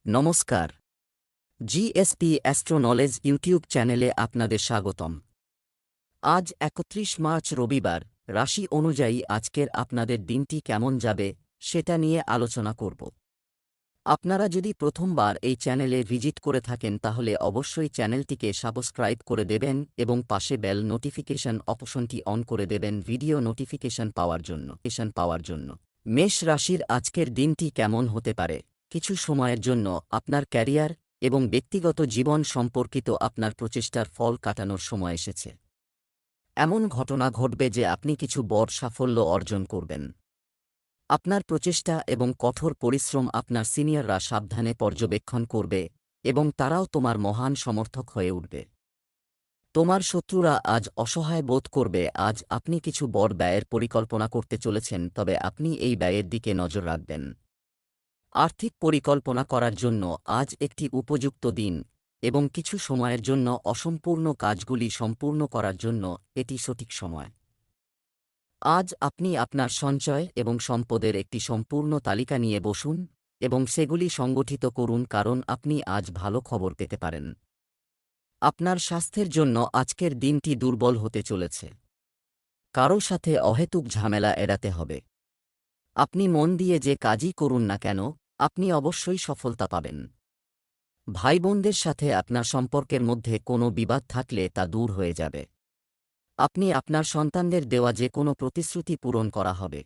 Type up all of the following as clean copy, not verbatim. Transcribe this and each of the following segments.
নমস্কার। GSP astro knowledge YouTube চ্যানেলে আপনাদের স্বাগতম। আজ ৩১ মার্চ রবিবার। রাশি অনুযায়ী আজকের আপনাদের দিনটি কেমন যাবে সেটা নিয়ে আলোচনা করব। আপনারা যদি প্রথমবার এই চ্যানেলে ভিজিট করে থাকেন তাহলে অবশ্যই চ্যানেলটিকে সাবস্ক্রাইব করে দেবেন এবং পাশে বেল নোটিফিকেশন অপশনটি অন করে দেবেন ভিডিও নোটিফিকেশন পাওয়ার জন্য। মেষ রাশির আজকের দিনটি কেমন হতে পারে? কিছু সময়ের জন্য আপনার ক্যারিয়ার এবং ব্যক্তিগত জীবন সম্পর্কিত আপনার প্রচেষ্টার ফল কাটানোর সময় এসেছে। এমন ঘটনা ঘটবে যে আপনি কিছু বড় সাফল্য অর্জন করবেন। আপনার প্রচেষ্টা এবং কঠোর পরিশ্রম আপনার সিনিয়ররা সাবধানে পর্যবেক্ষণ করবে এবং তারাও তোমার মহান সমর্থক হয়ে উঠবে। তোমার শত্রুরা আজ অসহায় বোধ করবে। আজ আপনি কিছু বড় ব্যয়ের পরিকল্পনা করতে চলেছেন, তবে আপনি এই ব্যয়ের দিকে নজর রাখবেন। আর্থিক পরিকল্পনা করার জন্য আজ একটি উপযুক্ত দিন এবং কিছু সময়ের জন্য অসম্পূর্ণ কাজগুলি সম্পূর্ণ করার জন্য এটি সঠিক সময়। আজ আপনি আপনার সঞ্চয় এবং সম্পদের একটি সম্পূর্ণ তালিকা নিয়ে বসুন এবং সেগুলি সংগঠিত করুন, কারণ আপনি আজ ভালো খবর পেতে পারেন। আপনার স্বাস্থ্যের জন্য আজকের দিনটি দুর্বল হতে চলেছে। কারো সাথে অহেতুক ঝামেলা এড়াতে হবে। আপনি মন দিয়ে যে কাজই করুন না কেন, আপনি অবশ্যই সফলতা পাবেন। ভাইবোনদের সাথে আপনার সম্পর্কের মধ্যে কোনো বিবাদ থাকলে তা দূর হয়ে যাবে। আপনি আপনার সন্তানদের দেওয়া যে কোনো প্রতিশ্রুতি পূরণ করা হবে।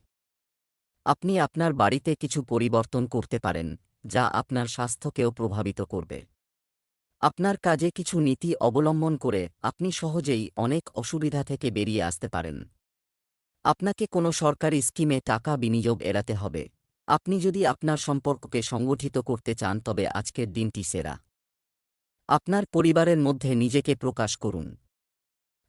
আপনি আপনার বাড়িতে কিছু পরিবর্তন করতে পারেন, যা আপনার স্বাস্থ্যকেও প্রভাবিত করবে। আপনার কাজে কিছু নীতি অবলম্বন করে আপনি সহজেই অনেক অসুবিধা থেকে বেরিয়ে আসতে পারেন। আপনাকে কোনো সরকারি স্কিমে টাকা বিনিয়োগ এড়াতে হবে। আপনি যদি আপনার সম্পর্ককে সংগঠিত করতে চান তবে আজকের দিনটি সেরা। আপনার পরিবারের মধ্যে নিজেকে প্রকাশ করুন।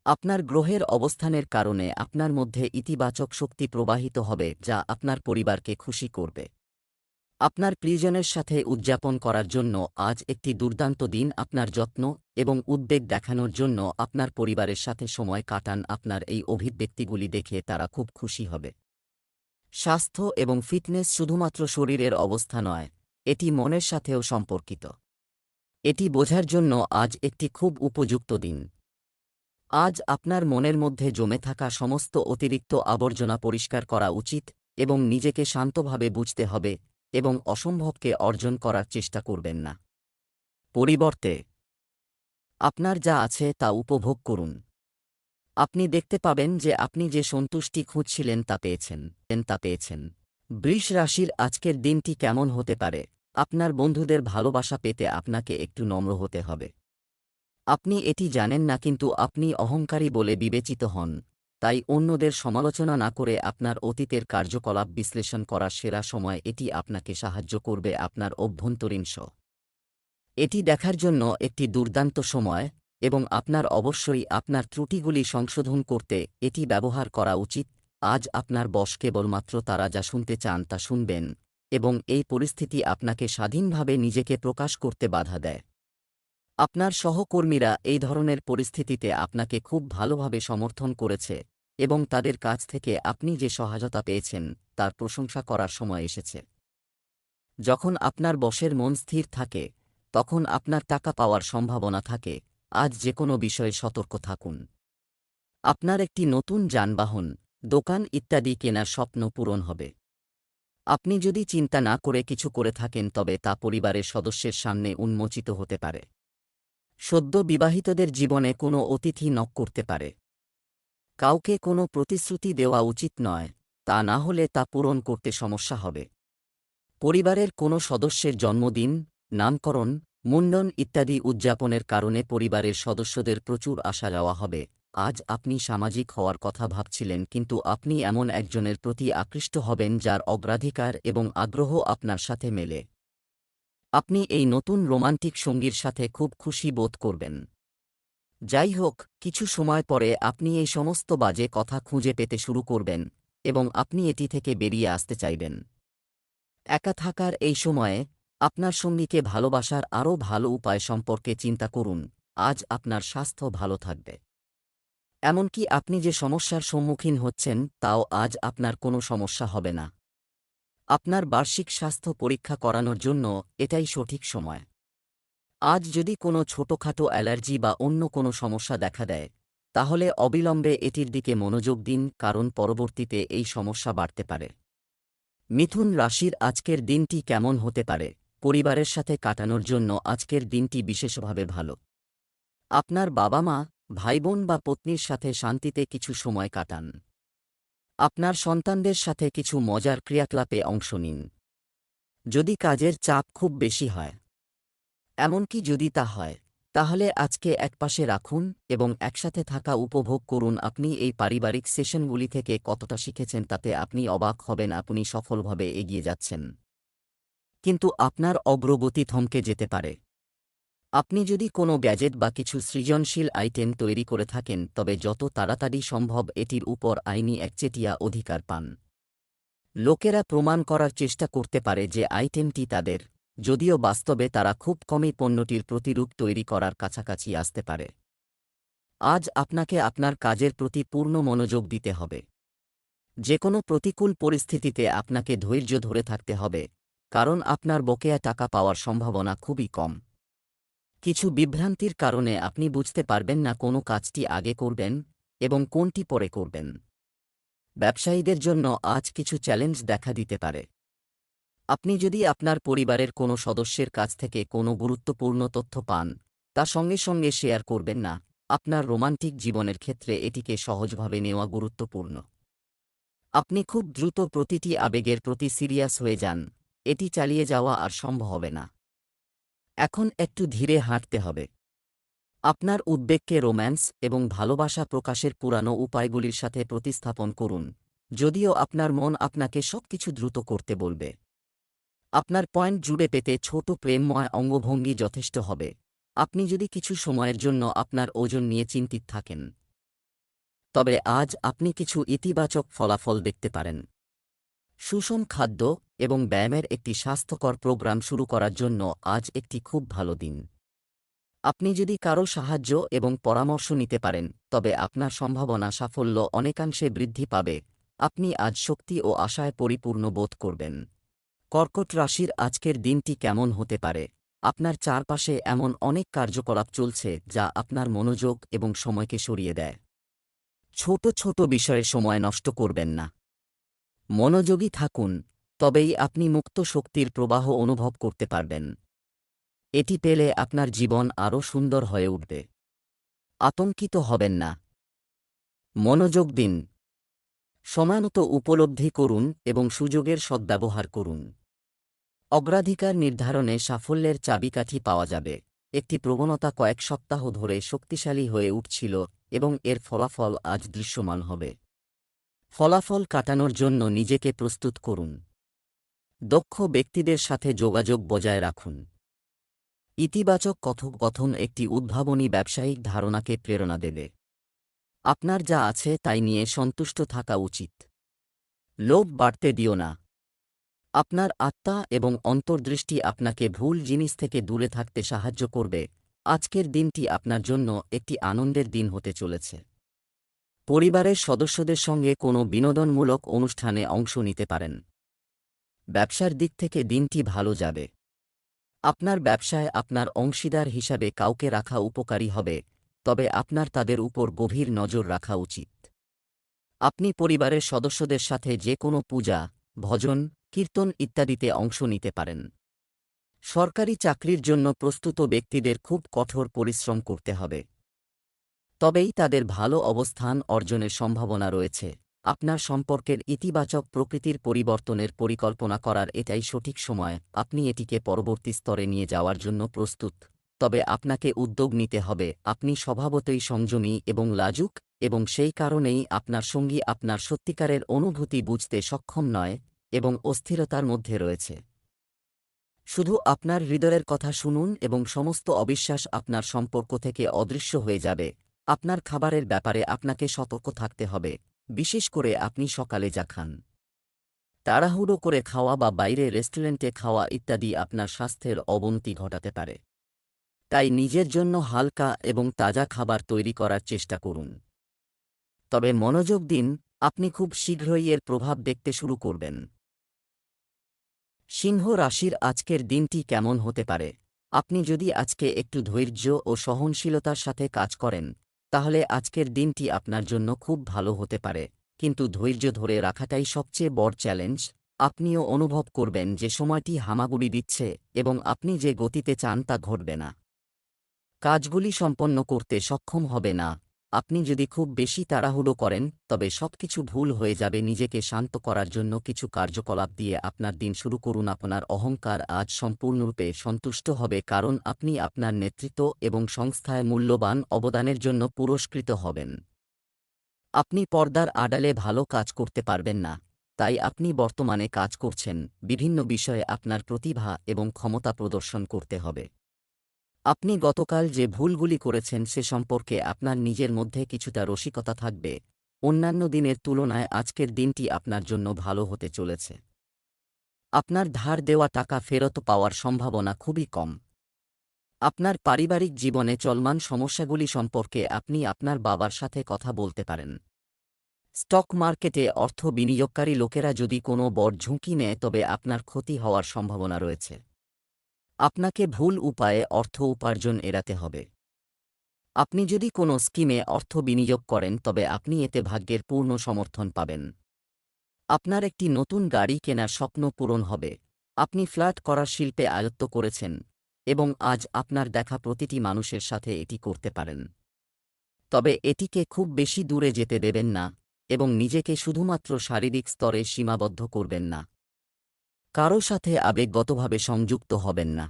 আপনার গ্রহের অবস্থানের কারণে আপনার মধ্যে ইতিবাচক শক্তি প্রবাহিত হবে, যা আপনার পরিবারকে খুশি করবে। আপনার প্রিয়জনের সাথে উদযাপন করার জন্য আজ একটি দুর্দান্ত দিন। আপনার যত্ন এবং উদ্বেগ দেখানোর জন্য আপনার পরিবারের সাথে সময় কাটান। আপনার এই অভিব্যক্তিগুলি দেখে তারা খুব খুশি হবে। স্বাস্থ্য এবং ফিটনেস শুধুমাত্র শরীরের অবস্থা নয়, এটি মনের সাথেও সম্পর্কিত। এটি বোঝার জন্য আজ একটি খুব উপযুক্ত দিন। আজ আপনার মনের মধ্যে জমে থাকা সমস্ত অতিরিক্ত আবর্জনা পরিষ্কার করা উচিত এবং নিজেকে শান্তভাবে বুঝতে হবে এবং অসম্ভবকে অর্জন করার চেষ্টা করবেন না। পরিবর্তে আপনার যা আছে তা উপভোগ করুন। আপনি দেখতে পাবেন যে আপনি যে সন্তুষ্টি খুঁজছিলেন তা পেয়েছেন। বৃষ রাশির আজকের দিনটি কেমন হতে পারে? আপনার বন্ধুদের ভালোবাসা পেতে আপনাকে একটু নম্র হতে হবে। আপনি এটি জানেন না, কিন্তু আপনি অহংকারী বলে বিবেচিত হন। তাই অন্যদের সমালোচনা না করে আপনার অতীতের কার্যকলাপ বিশ্লেষণ করার সেরা সময়। এটি আপনাকে সাহায্য করবে আপনার অভ্যন্তরীণ এটি দেখার জন্য একটি দুর্দান্ত সময় এবং আপনার অবশ্যই আপনার ত্রুটিগুলি সংশোধন করতে এটি ব্যবহার করা উচিত। আজ আপনার বস কেবলমাত্র তারা যা শুনতে চান তা শুনবেন এবং এই পরিস্থিতি আপনাকে স্বাধীনভাবে নিজেকে প্রকাশ করতে বাধা দেয়। আপনার সহকর্মীরা এই ধরনের পরিস্থিতিতে আপনাকে খুব ভালোভাবে সমর্থন করেছে এবং তাদের কাছ থেকে আপনি যে সহায়তা পেয়েছেন তার প্রশংসা করার সময় এসেছে। যখন আপনার বসের মন স্থির থাকে তখন আপনার টাকা পাওয়ার সম্ভাবনা থাকে। আজ যে কোনো বিষয়ে সতর্ক থাকুন। আপনার একটি নতুন যানবাহন, দোকান ইত্যাদি কেনার স্বপ্ন পূরণ হবে। আপনি যদি চিন্তা না করে কিছু করে থাকেন তবে তা পরিবারের সদস্যের সামনে উন্মোচিত হতে পারে। সদ্য বিবাহিতদের জীবনে কোনো অতিথি নক করতে পারে। কাউকে কোনো প্রতিশ্রুতি দেওয়া উচিত নয়, তা না হলে তা পূরণ করতে সমস্যা হবে। পরিবারের কোনো সদস্যের জন্মদিন, নামকরণ, মুন্ডন ইত্যাদি উদযাপনের কারণে পরিবারের সদস্যদের প্রচুর আসা যাওয়া হবে। আজ আপনি সামাজিক হওয়ার কথা ভাবছিলেন, কিন্তু আপনি এমন একজনের প্রতি আকৃষ্ট হবেন যার অগ্রাধিকার এবং আগ্রহ আপনার সাথে মেলে। আপনি এই নতুন রোমান্টিক সঙ্গীর সাথে খুব খুশি বোধ করবেন। যাই হোক, কিছু সময় পরে আপনি এই সমস্ত বাজে কথা খুঁজে পেতে শুরু করবেন এবং আপনি এটি থেকে বেরিয়ে আসতে চাইবেন। একা থাকার এই সময়ে আপনার সঙ্গীকে ভালোবাসার আরও ভালো উপায় সম্পর্কে চিন্তা করুন। আজ আপনার স্বাস্থ্য ভালো থাকবে। এমনকি আপনি যে সমস্যার সম্মুখীন হচ্ছেন তাও আজ আপনার কোনো সমস্যা হবে না। আপনার বার্ষিক স্বাস্থ্য পরীক্ষা করানোর জন্য এটাই সঠিক সময়। আজ যদি কোনো ছোটখাটো অ্যালার্জি বা অন্য কোনো সমস্যা দেখা দেয়, তাহলে অবিলম্বে এটির দিকে মনোযোগ দিন, কারণ পরবর্তীতে এই সমস্যা বাড়তে পারে। মিথুন রাশির আজকের দিনটি কেমন হতে পারে? পরিবারের সাথে কাটানোর জন্য আজকের দিনটি বিশেষভাবে ভালো। আপনার বাবা-মা, ভাইবোন বা পত্নীর সাথে শান্তিতে কিছু সময় কাটান। আপনার সন্তানদের সাথে কিছু মজার ক্রিয়াকলাপে অংশ নিন। যদি কাজের চাপ খুব বেশি হয়, এমনকি যদি তা হয়, তাহলে আজকে একপাশে রাখুন এবং একসাথে থাকা উপভোগ করুন। আপনি এই পারিবারিক সেশনগুলি থেকে কতটা শিখেছেন তাতে আপনি অবাক হবেন। আপনি সফলভাবে এগিয়ে যাচ্ছেন, কিন্তু আপনার অগ্রগতি থমকে যেতে পারে। আপনি যদি কোনো গ্যাজেট বা কিছু সৃজনশীল আইটেম তৈরি করে থাকেন, তবে যত তাড়াতাড়ি সম্ভব এটির উপর আইনি একচেটিয়া অধিকার পান। লোকেরা প্রমাণ করার চেষ্টা করতে পারে যে আইটেমটি তাদের, যদিও বাস্তবে তারা খুব কমই পণ্যটির প্রতিরূপ তৈরি করার কাছাকাছি আসতে পারে। আজ আপনাকে আপনার কাজের প্রতি পূর্ণ মনোযোগ দিতে হবে। যে কোনো প্রতিকূল পরিস্থিতিতে আপনাকে ধৈর্য ধরে থাকতে হবে, কারণ আপনার বকেয়া টাকা পাওয়ার সম্ভাবনা খুবই কম। কিছু বিভ্রান্তির কারণে আপনি বুঝতে পারবেন না কোন কাজটি আগে করবেন এবং কোনটি পরে করবেন। ব্যবসায়ীদের জন্য আজ কিছু চ্যালেঞ্জ দেখা দিতে পারে। আপনি যদি আপনার পরিবারের কোনো সদস্যের কাছ থেকে কোনো গুরুত্বপূর্ণ তথ্য পান, তা সঙ্গে সঙ্গে শেয়ার করবেন না। আপনার রোমান্টিক জীবনের ক্ষেত্রে এটিকে সহজভাবে নেওয়া গুরুত্বপূর্ণ। আপনি খুব দ্রুত প্রতিটি আবেগের প্রতি সিরিয়াস হয়ে যান, এটি চালিয়ে যাওয়া আর সম্ভব হবে না। এখন একটু ধীরে হাঁটতে হবে। আপনার উদ্বেগকে রোম্যান্স এবং ভালোবাসা প্রকাশের পুরানো উপায়গুলির সাথে প্রতিস্থাপন করুন, যদিও আপনার মন আপনাকে সবকিছু দ্রুত করতে বলবে। আপনার পয়েন্ট জুড়ে পেতে ছোট প্রেমময় অঙ্গভঙ্গি যথেষ্ট হবে। আপনি যদি কিছু সময়ের জন্য আপনার ওজন নিয়ে চিন্তিত থাকেন, তবে আজ আপনি কিছু ইতিবাচক ফলাফল দেখতে পারেন। সুষম খাদ্য এবং ব্যায়ামের একটি স্বাস্থ্যকর প্রোগ্রাম শুরু করার জন্য আজ একটি খুব ভালো দিন। আপনি যদি কারো সাহায্য এবং পরামর্শ নিতে পারেন, তবে আপনার সম্ভাবনা সাফল্য অনেকাংশে বৃদ্ধি পাবে। আপনি আজ শক্তি ও আশায় পরিপূর্ণ বোধ করবেন। কর্কট রাশির আজকের দিনটি কেমন হতে পারে? আপনার চারপাশে এমন অনেক কার্যকলাপ চলছে যা আপনার মনোযোগ এবং সময়কে সরিয়ে দেয়। ছোট ছোট বিষয়ে সময় নষ্ট করবেন না। মনোযোগী থাকুন, তবেই আপনি মুক্ত শক্তির প্রবাহ অনুভব করতে পারবেন। এটি পেলে আপনার জীবন আরও সুন্দর হয়ে উঠবে। আতঙ্কিত হবেন না। মনোযোগ দিন। সময়মতো উপলব্ধি করুন এবং সুযোগের সদ্ব্যবহার করুন। অগ্রাধিকার নির্ধারণে সাফল্যের চাবিকাঠি পাওয়া যাবে। একটি প্রবণতা কয়েক সপ্তাহ ধরে শক্তিশালী হয়ে উঠছিল এবং এর ফলাফল আজ দৃশ্যমান হবে। ফলাফল কাটানোর জন্য নিজেকে প্রস্তুত করুন। দক্ষ ব্যক্তিদের সাথে যোগাযোগ বজায় রাখুন। ইতিবাচক কথোপকথন একটি উদ্ভাবনী ব্যবসায়িক ধারণাকে প্রেরণা দেবে। আপনার যা আছে তাই নিয়ে সন্তুষ্ট থাকা উচিত। লোভ বাড়তে দিও না। আপনার আত্মা এবং অন্তর্দৃষ্টি আপনাকে ভুল জিনিস থেকে দূরে থাকতে সাহায্য করবে। আজকের দিনটি আপনার জন্য একটি আনন্দের দিন হতে চলেছে। পরিবারের সদস্যদের সঙ্গে কোনো বিনোদনমূলক অনুষ্ঠানে অংশ নিতে পারেন। ব্যবসার দিক থেকে দিনটি ভালো যাবে। আপনার ব্যবসায় আপনার অংশীদার হিসাবে কাউকে রাখা উপকারী হবে, তবে আপনার তাদের উপর গভীর নজর রাখা উচিত। আপনি পরিবারের সদস্যদের সাথে যে কোনো পূজা, ভজন, কীর্তন ইত্যাদিতে অংশ নিতে পারেন। সরকারি চাকরির জন্য প্রস্তুত ব্যক্তিদের খুব কঠোর পরিশ্রম করতে হবে, তবেই তাদের ভালো অবস্থান অর্জনের সম্ভাবনা রয়েছে। আপনার সম্পর্কের ইতিবাচক প্রকৃতির পরিবর্তনের পরিকল্পনা করার এটাই সঠিক সময়। আপনি এটিকে পরবর্তী স্তরে নিয়ে যাওয়ার জন্য প্রস্তুত, তবে আপনাকে উদ্যোগ নিতে হবে। আপনি স্বভাবতই সংযমী এবং লাজুক, এবং সেই কারণেই আপনার সঙ্গী আপনার সত্যিকারের অনুভূতি বুঝতে সক্ষম নয় এবং অস্থিরতার মধ্যে রয়েছে। শুধু আপনার হৃদয়ের কথা শুনুন এবং সমস্ত অবিশ্বাস আপনার সম্পর্ক থেকে অদৃশ্য হয়ে যাবে। আপনার খাবারের ব্যাপারে আপনাকে সতর্ক থাকতে হবে, বিশেষ করে আপনি সকালে যা খান। তাড়াহুড়ো করে খাওয়া বা বাইরে রেস্টুরেন্টে খাওয়া ইত্যাদি আপনার স্বাস্থ্যের অবনতি ঘটাতে পারে। তাই নিজের জন্য হালকা এবং তাজা খাবার তৈরি করার চেষ্টা করুন। তবে মনোযোগ দিন, আপনি খুব শীঘ্রই এর প্রভাব দেখতে শুরু করবেন। সিংহ রাশির আজকের দিনটি কেমন হতে পারে? আপনি যদি আজকে একটু ধৈর্য ও সহনশীলতার সাথে কাজ করেন, তাহলে আজকের দিনটি আপনার জন্য খুব ভালো হতে পারে, কিন্তু ধৈর্য ধরে রাখাটাই সবচেয়ে বড় চ্যালেঞ্জ। আপনিও অনুভব করবেন যে সময়টি হামাগুড়ি দিচ্ছে এবং আপনি যে গতিতে চান তা ঘটবে না। কাজগুলি সম্পন্ন করতে সক্ষম হবে না। আপনি যদি খুব বেশি তাড়াহুড়ো করেন, তবে সবকিছু ভুল হয়ে যাবে। নিজেকে শান্ত করার জন্য কিছু কার্যকলাপ দিয়ে আপনার দিন শুরু করুন। আপনার অহংকার আজ সম্পূর্ণরূপে সন্তুষ্ট হবে, কারণ আপনি আপনার নেতৃত্ব এবং সংস্থায় মূল্যবান অবদানের জন্য পুরস্কৃত হবেন। আপনি পর্দার আড়ালে ভালো কাজ করতে পারবেন না, তাই আপনি বর্তমানে কাজ করছেন। বিভিন্ন বিষয়ে আপনার প্রতিভা এবং ক্ষমতা প্রদর্শন করতে হবে। আপনি গতকাল যে ভুলগুলি করেছেন সে সম্পর্কে আপনার নিজের মধ্যে কিছুটা রসিকতা থাকবে। অন্যান্য দিনের তুলনায় আজকের দিনটি আপনার জন্য ভালো হতে চলেছে। আপনার ধার দেওয়া টাকা ফেরত পাওয়ার সম্ভাবনা খুবই কম। আপনার পারিবারিক জীবনে চলমান সমস্যাগুলি সম্পর্কে আপনি আপনার বাবার সাথে কথা বলতে পারেন। স্টক মার্কেটে অর্থ বিনিয়োগকারী লোকেরা যদি কোনো বড় ঝুঁকি নেয়, তবে আপনার ক্ষতি হওয়ার সম্ভাবনা রয়েছে। আপনাকে ভুল উপায়ে অর্থ উপার্জন এড়াতে হবে। আপনি যদি কোনো স্কিমে অর্থ বিনিয়োগ করেন, তবে আপনি এতে ভাগ্যের পূর্ণ সমর্থন পাবেন। আপনার একটি নতুন গাড়ি কেনার স্বপ্ন পূরণ হবে। আপনি ফ্ল্যাট করার শিল্পে আয়ত্ত করেছেন এবং আজ আপনার দেখা প্রতিটি মানুষের সাথে এটি করতে পারেন। তবে এটিকে খুব বেশি দূরে যেতে দেবেন না এবং নিজেকে শুধুমাত্র শারীরিক স্তরে সীমাবদ্ধ করবেন না। কারও সাথে আবেগগতভাবে সংযুক্ত হবেন না।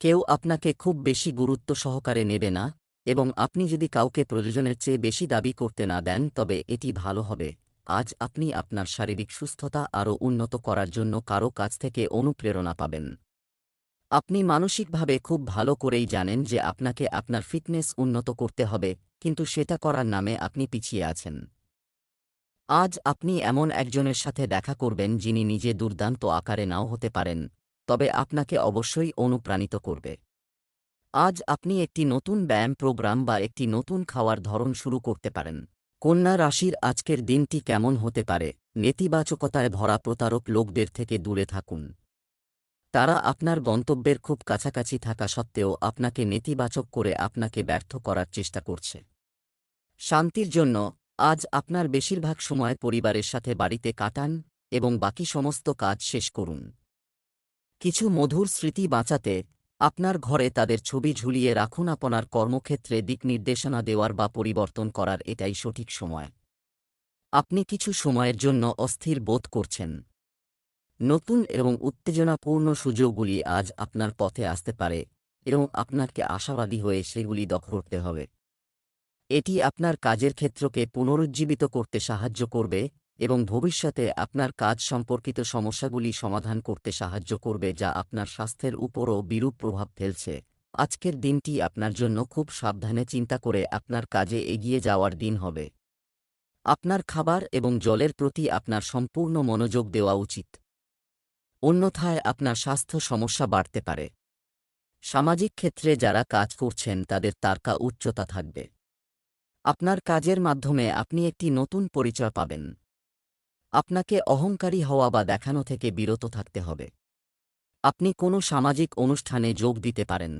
কেউ আপনাকে খুব বেশি গুরুত্ব সহকারে নেবে না, এবং আপনি যদি কাউকে প্রয়োজনের চেয়ে বেশি দাবি করতে না দেন, তবে এটি ভালো হবে। আজ আপনি আপনার শারীরিক সুস্থতা আরও উন্নত করার জন্য কারও কাছ থেকে অনুপ্রেরণা পাবেন। আপনি মানসিকভাবে খুব ভালো করেই জানেন যে আপনাকে আপনার ফিটনেস উন্নত করতে হবে, কিন্তু সেটা করার নামে আপনি পিছিয়ে আছেন। আজ আপনি এমন একজনের সাথে দেখা করবেন যিনি নিজে দুর্দান্ত আকারে নাও হতে পারেন, তবে আপনাকে অবশ্যই অনুপ্রাণিত করবে। আজ আপনি একটি নতুন ব্যায়াম প্রোগ্রাম বা একটি নতুন খাওয়ার ধরন শুরু করতে পারেন। কন্যা রাশির আজকের দিনটি কেমন হতে পারে? নেতিবাচকতায় ভরা প্রতারক লোকদের থেকে দূরে থাকুন। তারা আপনার গন্তব্যের খুব কাছাকাছি থাকা সত্ত্বেও আপনাকে নেতিবাচক করে আপনাকে ব্যর্থ করার চেষ্টা করছে। শান্তির জন্য আজ আপনার বেশিরভাগ সময় পরিবারের সাথে বাড়িতে কাটান এবং বাকি সমস্ত কাজ শেষ করুন। কিছু মধুর স্মৃতি বাঁচাতে আপনার ঘরে তাদের ছবি ঝুলিয়ে রাখুন। আপনার কর্মক্ষেত্রে দিক নির্দেশনা দেওয়ার বা পরিবর্তন করার এটাই সঠিক সময়। আপনি কিছু সময়ের জন্য অস্থির বোধ করছেন। নতুন এবং উত্তেজনাপূর্ণ সুযোগগুলি আজ আপনার পথে আসতে পারে এবং আপনাকে আশাবাদী হয়ে সেগুলি দখল করতে হবে। এটি আপনার কাজের ক্ষেত্রকে পুনরুজ্জীবিত করতে সাহায্য করবে এবং ভবিষ্যতে আপনার কাজ সম্পর্কিত সমস্যাগুলি সমাধান করতে সাহায্য করবে, যা আপনার স্বাস্থ্যের উপরও বিরূপ প্রভাব ফেলছে। আজকের দিনটি আপনার জন্য খুব সাবধানে চিন্তা করে আপনার কাজে এগিয়ে যাওয়ার দিন হবে। আপনার খাবার এবং জলের প্রতি আপনার সম্পূর্ণ মনোযোগ দেওয়া উচিত, অন্যথায় আপনার স্বাস্থ্য সমস্যা বাড়তে পারে। সামাজিক ক্ষেত্রে যারা কাজ করছেন তাদের তারকা উচ্চতা থাকবে। আপনার কাজের মাধ্যমে আপনি একটি নতুন পরিচয় পাবেন। আপনাকে অহংকারী হওয়া বা দেখানো থেকে বিরত থাকতে হবে। আপনি কোনো সামাজিক অনুষ্ঠানে যোগ দিতে পারেন।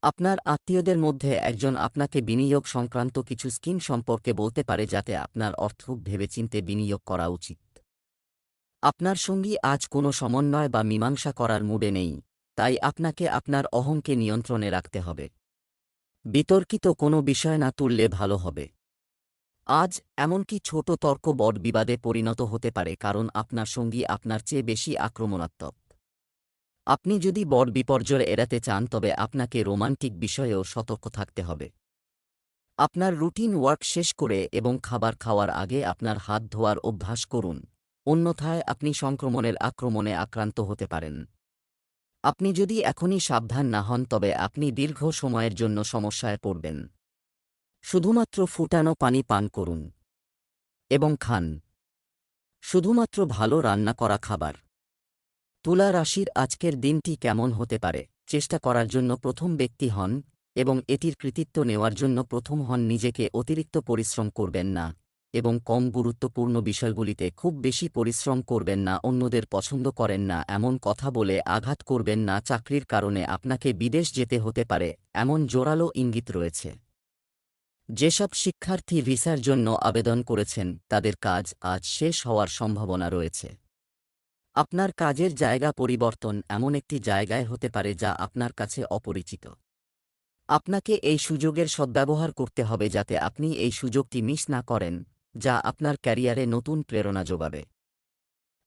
আপনার আত্মীয়দের মধ্যে একজন আপনাকে বিনিয়োগ সংক্রান্ত কিছু স্কিম সম্পর্কে বলতে পারে, যাতে আপনার অর্থ ভেবেচিন্তে বিনিয়োগ করা উচিত। আপনার সঙ্গী আজ কোনো সমন্বয় বা মীমাংসা করার মুডে নেই, তাই আপনাকে আপনার অহংকে নিয়ন্ত্রণে রাখতে হবে। বিতর্কিত কোনো বিষয় না তুললে ভালো হবে। আজ এমনকি ছোট তর্ক বড় বিবাদে পরিণত হতে পারে, কারণ আপনার সঙ্গী আপনার চেয়ে বেশি আক্রমণাত্মক। আপনি যদি বড় বিপর্যয় এড়াতে চান, তবে আপনাকে রোমান্টিক বিষয়েও সতর্ক থাকতে হবে। আপনার রুটিন ওয়ার্ক শেষ করে এবং খাবার খাওয়ার আগে আপনার হাত ধোয়ার অভ্যাস করুন, অন্যথায় আপনি সংক্রমণের আক্রমণে আক্রান্ত হতে পারেন। আপনি যদি এখনই সাবধান না হন, তবে আপনি দীর্ঘ সময়ের জন্য সমস্যায় পড়বেন। শুধুমাত্র ফুটানো পানি পান করুন এবং খান শুধুমাত্র ভালো রান্না করা খাবার। তুলা রাশির আজকের দিনটি কেমন হতে পারে? চেষ্টা করার জন্য প্রথম ব্যক্তি হন এবং এটির কৃতিত্ব নেওয়ার জন্য প্রথম হন। নিজেকে অতিরিক্ত পরিশ্রম করবেন না এবং কম গুরুত্বপূর্ণ বিষয়গুলিতে খুব বেশি পরিশ্রম করবেন না, অন্যদের পছন্দ করেন না এমন কথা বলে আঘাত করবেন না, চাকরির কারণে আপনাকে বিদেশ যেতে হতে পারে এমন জোরালো ইঙ্গিত রয়েছে। যেসব শিক্ষার্থী ভিসার জন্য আবেদন করেছেন তাদের কাজ আজ শেষ হওয়ার সম্ভাবনা রয়েছে। আপনার কাজের জায়গা পরিবর্তন এমন একটি জায়গায় হতে পারে যা আপনার কাছে অপরিচিত। আপনাকে এই সুযোগের সদ্ব্যবহার করতে হবে যাতে আপনি এই সুযোগটি মিস না করেন, যা আপনার ক্যারিয়ারে নতুন প্রেরণা যোগাবে।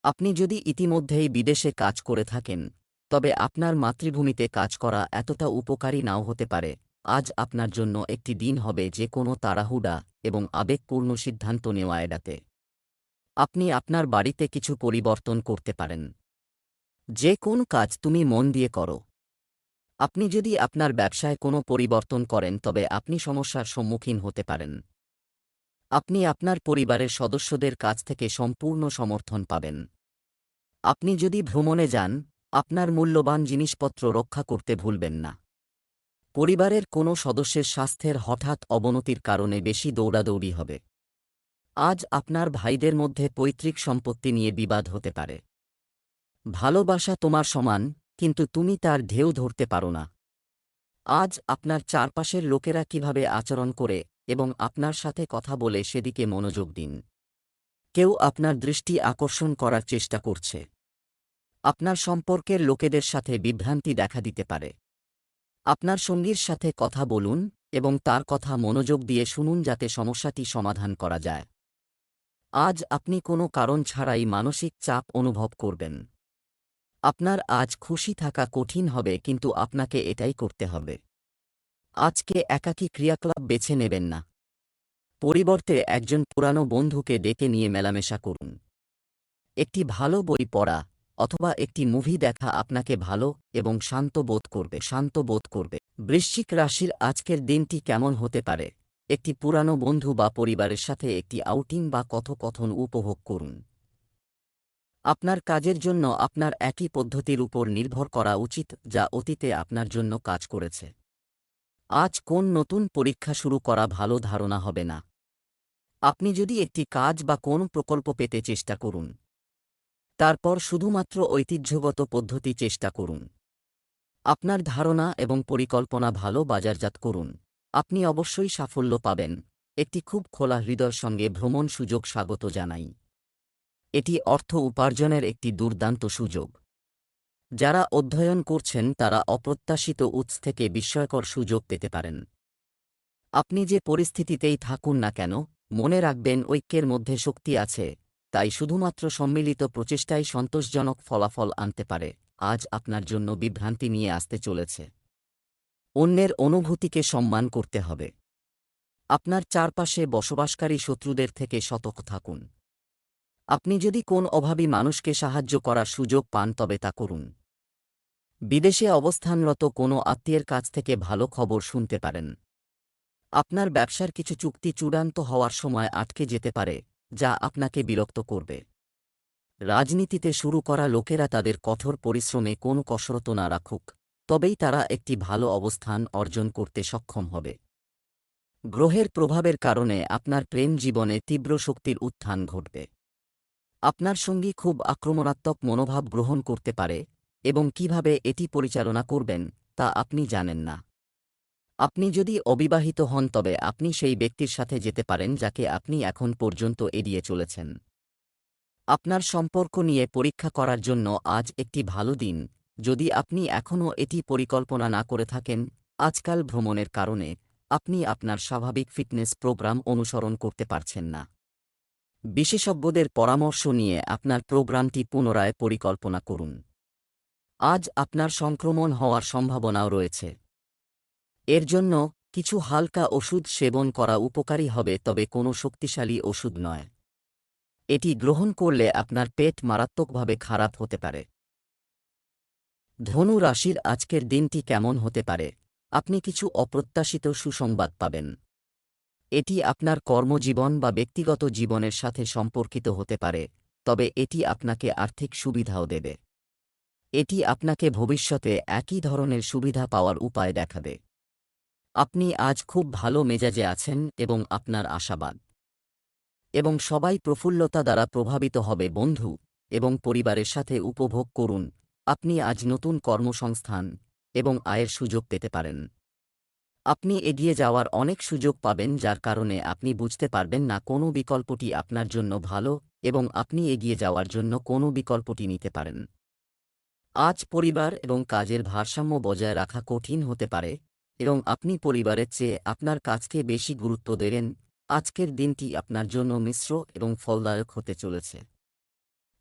আপনি যদি ইতিমধ্যেই বিদেশে কাজ করে থাকেন, তবে আপনার মাতৃভূমিতে কাজ করা এতটা উপকারী নাও হতে পারে। আজ আপনার জন্য একটি দিন হবে যে কোনো তাড়াহুড়া এবং আবেগপূর্ণ সিদ্ধান্ত নেওয়া এড়াতে। আপনি আপনার বাড়িতে কিছু পরিবর্তন করতে পারেন। যে কোন কাজ তুমি মন দিয়ে করো। আপনি যদি আপনার ব্যবসায় কোনো পরিবর্তন করেন তবে আপনি সমস্যার সম্মুখীন হতে পারেন। আপনি আপনার পরিবারের সদস্যদের কাছ থেকে সম্পূর্ণ সমর্থন পাবেন। আপনি যদি ভ্রমণে যান, আপনার মূল্যবান জিনিসপত্র রক্ষা করতে ভুলবেন না। পরিবারের কোনো সদস্যের স্বাস্থ্যের হঠাৎ অবনতির কারণে বেশি দৌড়াদৌড়ি হবে। আজ আপনার ভাইদের মধ্যে পৈতৃক সম্পত্তি নিয়ে বিবাদ হতে পারে। ভালোবাসা তোমার সমান, কিন্তু তুমি তার ঢেউ ধরতে পারো না। আজ আপনার চারপাশের লোকেরা কিভাবে আচরণ করে এবং আপনার সাথে কথা বলে সেদিকে মনোযোগ দিন। কেউ আপনার দৃষ্টি আকর্ষণ করার চেষ্টা করছে। আপনার সম্পর্কের লোকেদের সাথে বিভ্রান্তি দেখা দিতে পারে। আপনার সঙ্গীর সাথে কথা বলুন এবং তার কথা মনোযোগ দিয়ে শুনুন যাতে সমস্যাটি সমাধান করা যায়। আজ আপনি কোনো কারণ ছাড়াই মানসিক চাপ অনুভব করবেন। আপনার আজ খুশি থাকা কঠিন হবে, কিন্তু আপনাকে এটাই করতে হবে। আজকে একাকী ক্রিয়াকলাপ বেছে নেবেন না। পরিবর্তে একজন পুরানো বন্ধুকে ডেকে নিয়ে মেলামেশা করুন। একটি ভালো বই পড়া অথবা একটি মুভি দেখা আপনাকে ভালো এবং শান্ত বোধ করবে। বৃশ্চিক রাশির আজকের দিনটি কেমন হতে পারে? একটি পুরানো বন্ধু বা পরিবারের সাথে একটি আউটিং বা কথোপকথন উপভোগ করুন। আপনার কাজের জন্য আপনার একই পদ্ধতির উপর নির্ভর করা উচিত যা অতীতে আপনার জন্য কাজ করেছে। আজ কোন নতুন পরীক্ষা শুরু করা ভালো ধারণা হবে না। আপনি যদি একটি কাজ বা কোন প্রকল্প পেতে চেষ্টা করুন, তারপর শুধুমাত্র ঐতিহ্যগত পদ্ধতি চেষ্টা করুন। আপনার ধারণা এবং পরিকল্পনা ভালো বাজারজাত করুন। আপনি অবশ্যই সাফল্য পাবেন। একটি খুব খোলা হৃদয়ের সঙ্গে ভ্রমণ সুযোগ স্বাগত জানাই। এটি অর্থ উপার্জনের একটি দুর্দান্ত সুযোগ। যারা অধ্যয়ন করছেন তারা অপ্রত্যাশিত উৎস থেকে বিস্ময়কর সুযোগ পেতে পারেন। আপনি যে পরিস্থিতিতেই থাকুন না কেন, মনে রাখবেন ঐক্যের মধ্যে শক্তি আছে, তাই শুধুমাত্র সম্মিলিত প্রচেষ্টাই সন্তোষজনক ফলাফল আনতে পারে। আজ আপনার জন্য বিভ্রান্তি নিয়ে আসতে চলেছে। অন্যের অনুভূতিকে সম্মান করতে হবে। আপনার চারপাশে বসবাসকারী শত্রুদের থেকে সতর্ক থাকুন। আপনি যদি কোন অভাবী মানুষকে সাহায্য করার সুযোগ পান তবে তা করুন। বিদেশে অবস্থানরত কোনো আত্মীয়ের কাছ থেকে ভালো খবর শুনতে পারেন। আপনার ব্যবসার কিছু চুক্তি চূড়ান্ত হওয়ার সময় আটকে যেতে পারে, যা আপনাকে বিরক্ত করবে। রাজনীতিতে শুরু করা লোকেরা তাদের কঠোর পরিশ্রমে কোনো কসরত না রাখুক, তবেই তারা একটি ভালো অবস্থান অর্জন করতে সক্ষম হবে। গ্রহের প্রভাবের কারণে আপনার প্রেম জীবনে তীব্র শক্তির উত্থান ঘটবে। আপনার সঙ্গী খুব আক্রমণাত্মক মনোভাব গ্রহণ করতে পারে এবং কিভাবে এটি পরিচালনা করবেন তা আপনি জানেন না। আপনি যদি অবিবাহিত হন তবে আপনি সেই ব্যক্তির সাথে যেতে পারেন যাকে আপনি এখন পর্যন্ত এড়িয়ে চলেছেন। আপনার সম্পর্ক নিয়ে পরীক্ষা করার জন্য আজ একটি ভালো দিন। যদি আপনি এখনও এটি পরিকল্পনা না করে থাকেন, আজকাল ভ্রমণের কারণে আপনি আপনার স্বাভাবিক ফিটনেস প্রোগ্রাম অনুসরণ করতে পারছেন না। বিশেষজ্ঞদের পরামর্শ নিয়ে আপনার প্রোগ্রামটি পুনরায় পরিকল্পনা করুন। আজ আপনার সংক্রমণ হওয়ার সম্ভাবনাও রয়েছে। এর জন্য কিছু হালকা ওষুধ সেবন করা উপকারী হবে, তবে কোনো শক্তিশালী ওষুধ নয়। এটি গ্রহণ করলে আপনার পেট মারাত্মকভাবে খারাপ হতে পারে। ধনু রাশির আজকের দিনটি কেমন হতে পারে? আপনি কিছু অপ্রত্যাশিত সুসংবাদ পাবেন। এটি আপনার কর্মজীবন বা ব্যক্তিগত জীবনের সাথে সম্পর্কিত হতে পারে, তবে এটি আপনাকে আর্থিক সুবিধাও দেবে। এটি আপনাকে ভবিষ্যতে একই ধরনের সুবিধা পাওয়ার উপায় দেখাবে। আপনি আজ খুব ভালো মেজাজে আছেন এবং আপনার আশাবাদ। এবং সবাই প্রফুল্লতা দ্বারা প্রভাবিত হবে। বন্ধু এবং পরিবারের সাথে উপভোগ করুন। আপনি আজ নতুন কর্মসংস্থান এবং আয়ের সুযোগ পেতে পারেন। আপনি এগিয়ে যাওয়ার অনেক সুযোগ পাবেন, যার কারণে আপনি বুঝতে পারবেন না কোন বিকল্পটি আপনার জন্য ভালো, এবং আপনি এগিয়ে যাওয়ার জন্য কোন বিকল্পটি নিতে পারেন। আজ পরিবার এবং কাজের ভারসাম্য বজায় রাখা কঠিন হতে পারে, এবং আপনি পরিবারের চেয়ে আপনার কাজকে বেশি গুরুত্ব দেবেন। আজকের দিনটি আপনার জন্য মিশ্র এবং ফলদায়ক হতে চলেছে।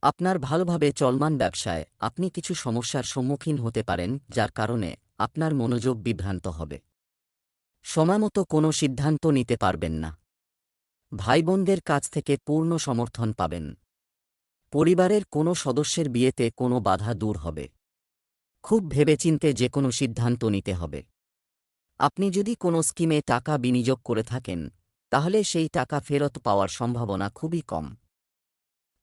আপনার ভালোভাবে চলমান ব্যবসায় আপনি কিছু সমস্যার সম্মুখীন হতে পারেন, যার কারণে আপনার মনোযোগ বিভ্রান্ত হবে। সময়মতো কোনো সিদ্ধান্ত নিতে পারবেন না। ভাইবোনদের কাছ থেকে পূর্ণ সমর্থন পাবেন। পরিবারের কোনো সদস্যের বিয়েতে কোনো বাধা দূর হবে। খুব ভেবেচিন্তে যে কোনো সিদ্ধান্ত নিতে হবে। আপনি যদি কোনো স্কিমে টাকা বিনিয়োগ করে থাকেন, তাহলে সেই টাকা ফেরত পাওয়ার সম্ভাবনা খুবই কম।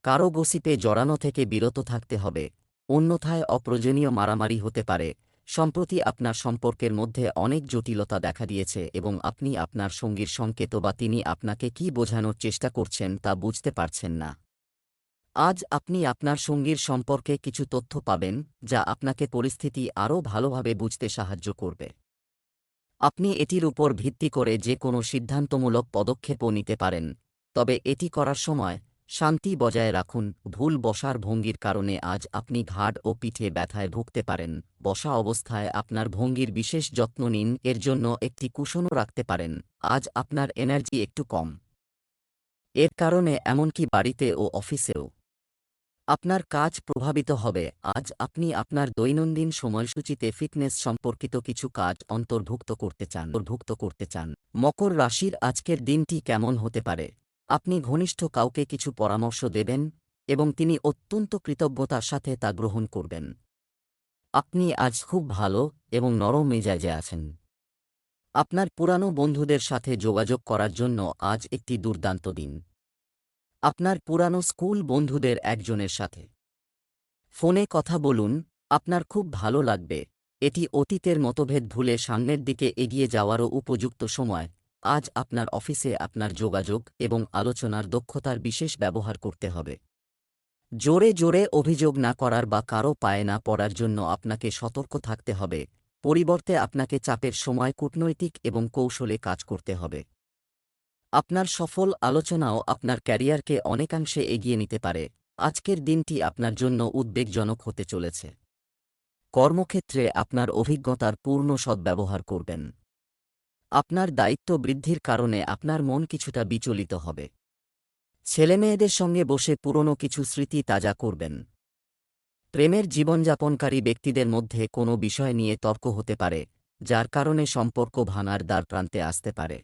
কারো গসিপে জড়ানো থেকে বিরত থাকতে হবে, অন্যথায় অপ্রয়োজনীয় মারামারি হতে পারে। সম্প্রতি আপনার সম্পর্কের মধ্যে অনেক জটিলতা দেখা দিয়েছে, এবং আপনি আপনার সঙ্গীর সংকেত বা তিনি আপনাকে কী বোঝানোর চেষ্টা করছেন তা বুঝতে পারছেন না। আজ আপনি আপনার সঙ্গীর সম্পর্কে কিছু তথ্য পাবেন, যা আপনাকে পরিস্থিতি আরও ভালোভাবে বুঝতে সাহায্য করবে। আপনি এটির উপর ভিত্তি করে যে কোনো সিদ্ধান্তমূলক পদক্ষেপও নিতে পারেন, তবে এটি করার সময় শান্তি বজায় রাখুন। ভুল বসার ভঙ্গির কারণে আজ আপনি ঘাড় ও পিঠে ব্যথায় ভুগতে পারেন। বসা অবস্থায় আপনার ভঙ্গির বিশেষ যত্ন নিন, এর জন্য একটি কুশনও রাখতে পারেন। আজ আপনার এনার্জি একটু কম, এর কারণে এমনকি বাড়িতে ও অফিসেও আপনার কাজ প্রভাবিত হবে। আজ আপনি আপনার দৈনন্দিন সময়সূচিতে ফিটনেস সম্পর্কিত কিছু কাজ অন্তর্ভুক্ত করতে চান। মকর রাশির আজকের দিনটি কেমন হতে পারে? আপনি ঘনিষ্ঠ কাউকে কিছু পরামর্শ দেবেন, এবং তিনি অত্যন্ত কৃতজ্ঞতার সাথে তা গ্রহণ করবেন। আপনি আজ খুব ভালো এবং নরম মেজাজে আছেন। আপনার পুরানো বন্ধুদের সাথে যোগাযোগ করার জন্য আজ একটি দুর্দান্ত দিন। আপনার পুরানো স্কুল বন্ধুদের একজনের সাথে ফোনে কথা বলুন, আপনার খুব ভালো লাগবে। এটি অতীতের মতভেদ ভুলে সামনের দিকে এগিয়ে যাওয়ারও উপযুক্ত সময়। আজ আপনার অফিসে আপনার যোগাযোগ এবং আলোচনার দক্ষতার বিশেষ ব্যবহার করতে হবে। জোরে জোরে অভিযোগ না করার বা কারো পায়ে না পড়ার জন্য আপনাকে সতর্ক থাকতে হবে। পরিবর্তে আপনাকে চাপের সময় কূটনৈতিক এবং কৌশলে কাজ করতে হবে। আপনার সফল আলোচনাও আপনার ক্যারিয়ারকে অনেকাংশে এগিয়ে নিতে পারে। আজকের দিনটি আপনার জন্য উদ্বেগজনক হতে চলেছে। কর্মক্ষেত্রে আপনার অভিজ্ঞতার পূর্ণ সদ্ব্যবহার করবেন। আপনার দায়িত্ব বৃদ্ধির কারণে আপনার মন কিছুটা বিচলিত হবে। ছেলেমেয়েদের সঙ্গে বসে পুরনো কিছু স্মৃতি তাজা করবেন। প্রেমের জীবনযাপনকারী ব্যক্তিদের মধ্যে কোনো বিষয় নিয়ে তর্ক হতে পারে, যার কারণে সম্পর্ক ভাঙার দ্বারপ্রান্তে আসতে পারে।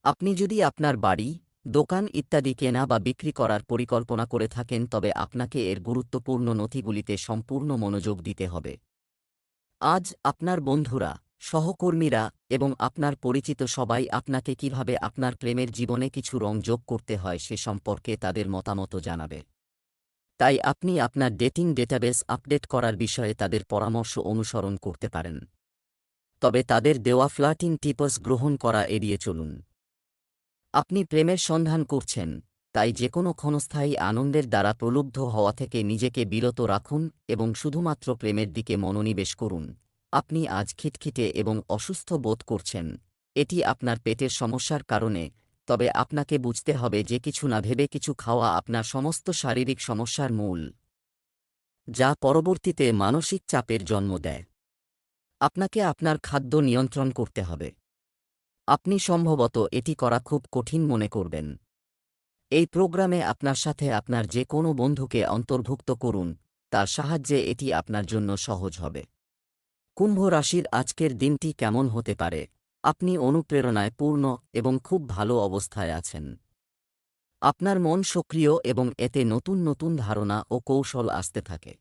আপনি যদি আপনার বাড়ি, দোকান ইত্যাদি কেনা বা বিক্রি করার পরিকল্পনা করে থাকেন, তবে আপনাকে এর গুরুত্বপূর্ণ নথিগুলিতে সম্পূর্ণ মনোযোগ দিতে হবে। আজ আপনার বন্ধুরা, সহকর্মীরা এবং আপনার পরিচিত সবাই আপনাকে কিভাবে আপনার প্রেমের জীবনে কিছু রং যোগ করতে হয় সে সম্পর্কে তাদের মতামত জানাবে। তাই আপনি আপনার ডেটিং ডেটাবেস আপডেট করার বিষয়ে তাদের পরামর্শ অনুসরণ করতে পারেন। তবে তাদের দেওয়া ফ্লার্টিং টিপস গ্রহণ করা এড়িয়ে চলুন। আপনি প্রেমের সন্ধান করছেন, তাই যেকোনো ক্ষণস্থায়ী আনন্দের দ্বারা প্রলুব্ধ হওয়া থেকে নিজেকে বিরত রাখুন এবং শুধুমাত্র প্রেমের দিকে মনোনিবেশ করুন। আপনি আজ খিটখিটে এবং অসুস্থ বোধ করছেন, এটি আপনার পেটের সমস্যার কারণে। তবে আপনাকে বুঝতে হবে যে কিছু না ভেবে কিছু খাওয়া আপনার সমস্ত শারীরিক সমস্যার মূল, যা পরবর্তীতে মানসিক চাপের জন্ম দেয়। আপনাকে আপনার খাদ্য নিয়ন্ত্রণ করতে হবে। আপনি সম্ভবত এটি করা খুব কঠিন মনে করবেন। এই প্রোগ্রামে আপনার সাথে আপনার যে কোনো বন্ধুকে অন্তর্ভুক্ত করুন, তার সাহায্যে এটি আপনার জন্য সহজ হবে। কুম্ভ রাশির আজকের দিনটি কেমন হতে পারে? আপনি অনুপ্রেরণায় পূর্ণ এবং খুব ভালো অবস্থায় আছেন। আপনার মন সক্রিয় এবং এতে নতুন নতুন ধারণা ও কৌশল আসতে থাকে।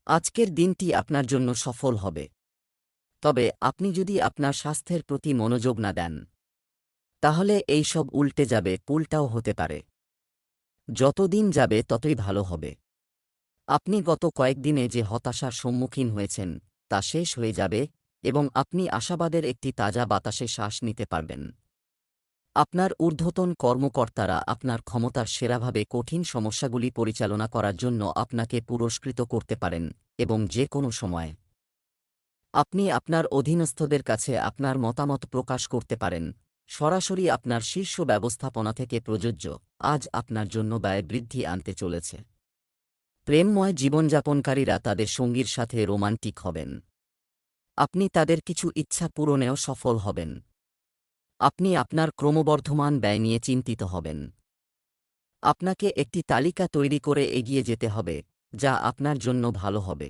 আজকের দিনটি আপনার জন্য সফল হবে। তবে আপনি যদি আপনার স্বাস্থ্যের প্রতি মনোযোগ না দেন, তাহলে এই সব উল্টে যাবে, উল্টাও হতে পারে। যত দিন যাবে ততই ভালো হবে। আপনি গত কয়েকদিনে যে হতাশার সম্মুখীন হয়েছেন তা শেষ হয়ে যাবে, এবং আপনি আশাবাদের একটি তাজা বাতাসে শ্বাস নিতে পারবেন। আপনার ঊর্ধ্বতন কর্মকর্তারা আপনার ক্ষমতার সেরাভাবে কঠিন সমস্যাগুলি পরিচালনা করার জন্য আপনাকে পুরস্কৃত করতে পারেন এবং যে কোনো সময় আপনি আপনার অধীনস্থদের কাছে আপনার মতামত প্রকাশ করতে পারেন, সরাসরি আপনার শীর্ষ ব্যবস্থাপনা থেকে প্রযোজ্য। আজ আপনার জন্য ব্যয় বৃদ্ধি আনতে চলেছে। প্রেমময় জীবনযাপনকারীরা তাদের সঙ্গীর সাথে রোমান্টিক হবেন। আপনি তাদের কিছু ইচ্ছা পূরণেও সফল হবেন। আপনি আপনার ক্রমবর্ধমান ব্যয় নিয়ে চিন্তিত হবেন। আপনাকে একটি তালিকা তৈরি করে এগিয়ে যেতে হবে, যা আপনার জন্য ভালো হবে।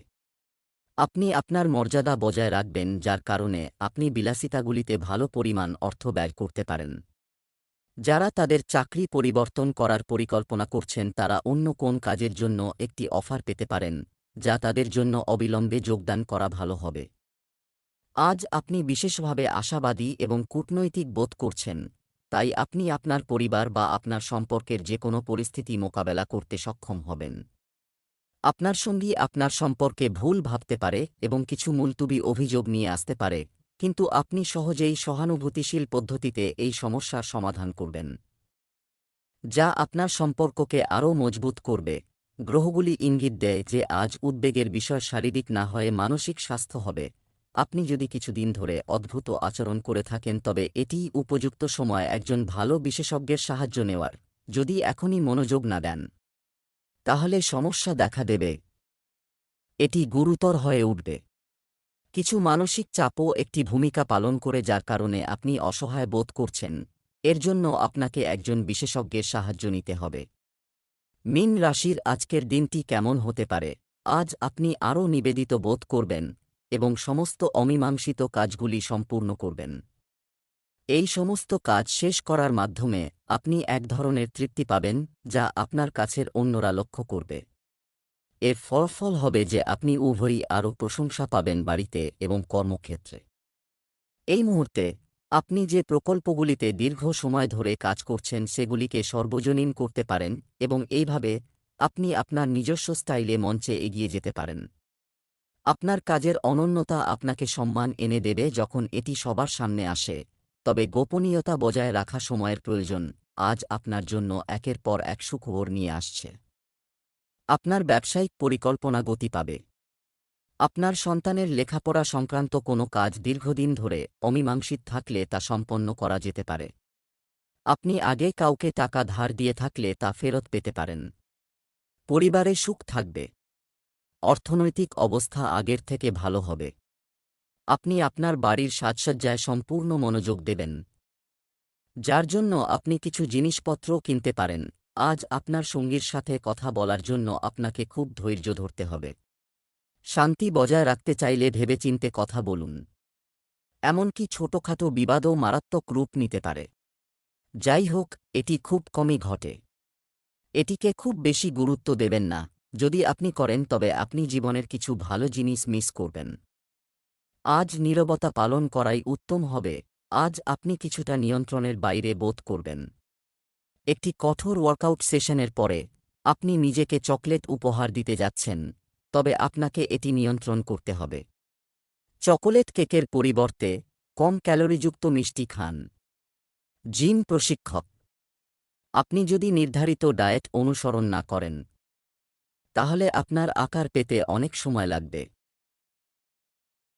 আপনি আপনার মর্যাদা বজায় রাখবেন, যার কারণে আপনি বিলাসিতাগুলিতে ভালো পরিমাণ অর্থ ব্যয় করতে পারেন। যারা তাদের চাকরি পরিবর্তন করার পরিকল্পনা করছেন তারা অন্য কোন কাজের জন্য একটি অফার পেতে পারেন, যা তাদের জন্য অবিলম্বে যোগদান করা ভালো হবে। আজ আপনি বিশেষভাবে আশাবাদী এবং কূটনৈতিক বোধ করছেন, তাই আপনি আপনার পরিবার বা আপনার সম্পর্কের যে কোনো পরিস্থিতি মোকাবেলা করতে সক্ষম হবেন। আপনার সঙ্গী আপনার সম্পর্কে ভুল ভাবতে পারে এবং কিছু মুলতুবি অভিযোগ নিয়ে আসতে পারে, কিন্তু আপনি সহজেই সহানুভূতিশীল পদ্ধতিতে এই সমস্যার সমাধান করবেন, যা আপনার সম্পর্ককে আরও মজবুত করবে। গ্রহগুলি ইঙ্গিত দেয় যে আজ উদ্বেগের বিষয় শারীরিক না হয়ে মানসিক স্বাস্থ্য হবে। আপনি যদি কিছুদিন ধরে অদ্ভুত আচরণ করে থাকেন তবে এটিই উপযুক্ত সময় একজন ভালো বিশেষজ্ঞের সাহায্য নেওয়ার। যদি এখনই মনোযোগ না দেন, তাহলে সমস্যা দেখা দেবে। এটি গুরুতর হয়ে উঠবে। কিছু মানসিক চাপও একটি ভূমিকা পালন করে যার কারণে আপনি অসহায় বোধ করছেন। এর জন্য আপনাকে একজন বিশেষজ্ঞের সাহায্য নিতে হবে। মীন রাশির আজকের দিনটি কেমন হতে পারে? আজ আপনি আরও নিবেদিত বোধ করবেন এবং সমস্ত অমীমাংসিত কাজগুলি সম্পূর্ণ করবেন। এই সমস্ত কাজ শেষ করার মাধ্যমে আপনি এক ধরনের তৃপ্তি পাবেন, যা আপনার কাছের অন্যরা লক্ষ্য করবে। এর ফলাফল হবে যে আপনি উভয়ই আরও প্রশংসা পাবেন বাড়িতে এবং কর্মক্ষেত্রে। এই মুহূর্তে আপনি যে প্রকল্পগুলিতে দীর্ঘ সময় ধরে কাজ করছেন সেগুলিকে সর্বজনীন করতে পারেন এবং এইভাবে আপনি আপনার নিজস্ব স্টাইলে মঞ্চে এগিয়ে যেতে পারেন। আপনার কাজের অনন্যতা আপনাকে সম্মান এনে দেবে যখন এটি সবার সামনে আসে, তবে গোপনীয়তা বজায় রাখা সময়ের প্রয়োজন। আজ আপনার জন্য একের পর এক সুখবর নিয়ে আসছে। আপনার ব্যবসায়িক পরিকল্পনা গতি পাবে। আপনার সন্তানের লেখাপড়া সংক্রান্ত কোনো কাজ দীর্ঘদিন ধরে অমীমাংসিত থাকলে তা সম্পন্ন করা যেতে পারে। আপনি আগে কাউকে টাকা ধার দিয়ে থাকলে তা ফেরত পেতে পারেন। পরিবারে সুখ থাকবে। অর্থনৈতিক অবস্থা আগের থেকে ভালো হবে। আপনি আপনার বাড়ির সাজসজ্জায় সম্পূর্ণ মনোযোগ দেবেন, যার জন্য আপনি কিছু জিনিসপত্রও কিনতে পারেন। আজ আপনার সঙ্গীর সাথে কথা বলার জন্য আপনাকে খুব ধৈর্য ধরতে হবে। শান্তি বজায় রাখতে চাইলে ভেবেচিন্তে কথা বলুন। এমনকি ছোটখাটো বিবাদও মারাত্মক রূপ নিতে পারে। যাই হোক, এটি খুব কমই ঘটে। এটিকে খুব বেশি গুরুত্ব দেবেন না। যদি আপনি করেন তবে আপনি জীবনের কিছু ভালো জিনিস মিস করবেন। আজ নীরবতা পালন করাই উত্তম হবে। আজ আপনি কিছুটা নিয়ন্ত্রণের বাইরে বোধ করবেন। একটি কঠোর ওয়ার্কআউট সেশনের পরে আপনি নিজেকে চকলেট উপহার দিতে যাচ্ছেন, তবে আপনাকে এটি নিয়ন্ত্রণ করতে হবে। চকোলেট কেকের পরিবর্তে কম ক্যালোরিযুক্ত মিষ্টি খান। জিম প্রশিক্ষক, আপনি যদি নির্ধারিত ডায়েট অনুসরণ না করেন, তাহলে আপনার আকার পেতে অনেক সময় লাগবে।